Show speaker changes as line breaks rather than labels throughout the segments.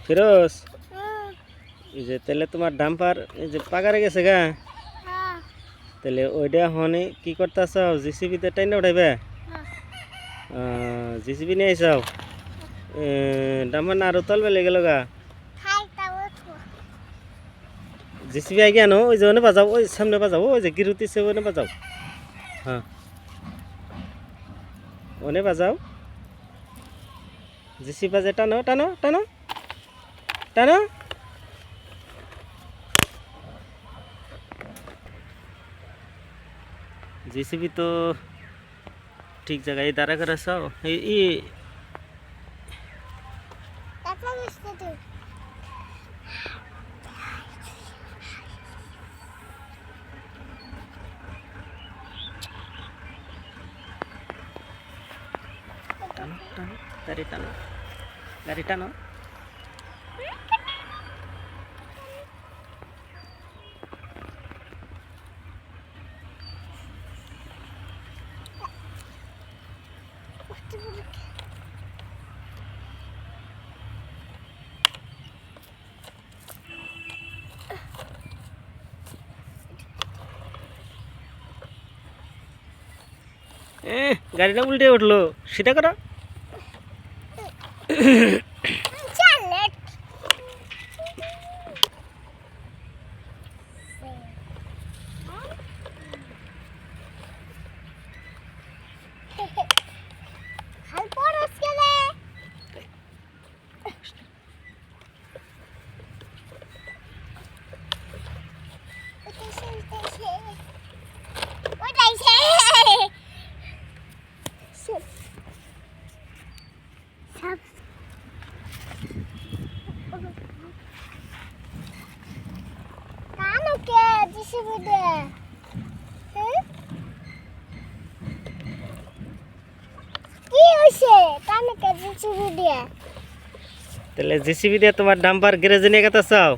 ফিরোজ, এই যে তাহলে তোমার ডাম্পার এই যে পাকারে গেছে গা, তাহলে ওইটা হনে কি করতেছ? জিসিবিতে টাইনা উঠাইবে? জিসিবি নিয়ে আইসাও? ডাম্পার না আরো তলবে লেগে গেল গা। জিসিবি আগে আনো, ওই যে ওনে বাজাও, ওই সামনে বাজাও, ওই যে গিরুতিছে ওনে বাজাও। হ্যাঁ, ওনে বাজাও। জিসিবি বাজে, টানো টানো টানো টানো। জিসিবি তো ঠিক জায়গায় দাঁড়া করে চাও। এই টানো টানো, গাড়ি টানো, গাড়ি টানো। গাড়িটা উল্টে উঠলো, সেটা করো। তাহলে জিসিবি দিয়ে তোমার ডাম্পার গ্যারেজে নিয়ে গেতে চাও?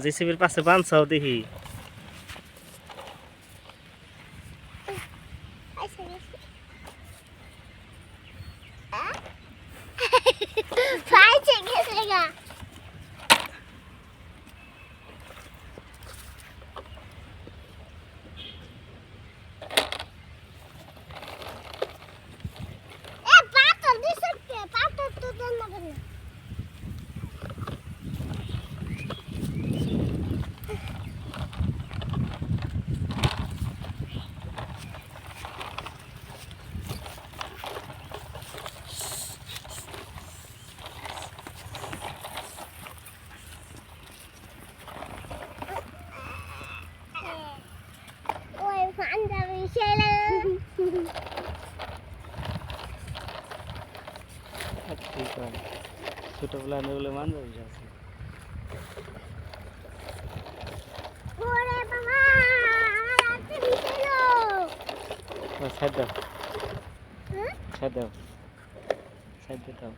জিসিবির পাশে বাঁধছাও দেখি। ছোটবেলা নেবলে মানবে আছে। সাইড দাও, সাইড দাও, সাইড দাও।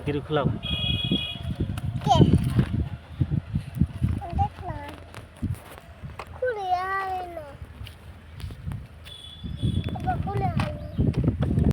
গিরু খোলাও। খুলে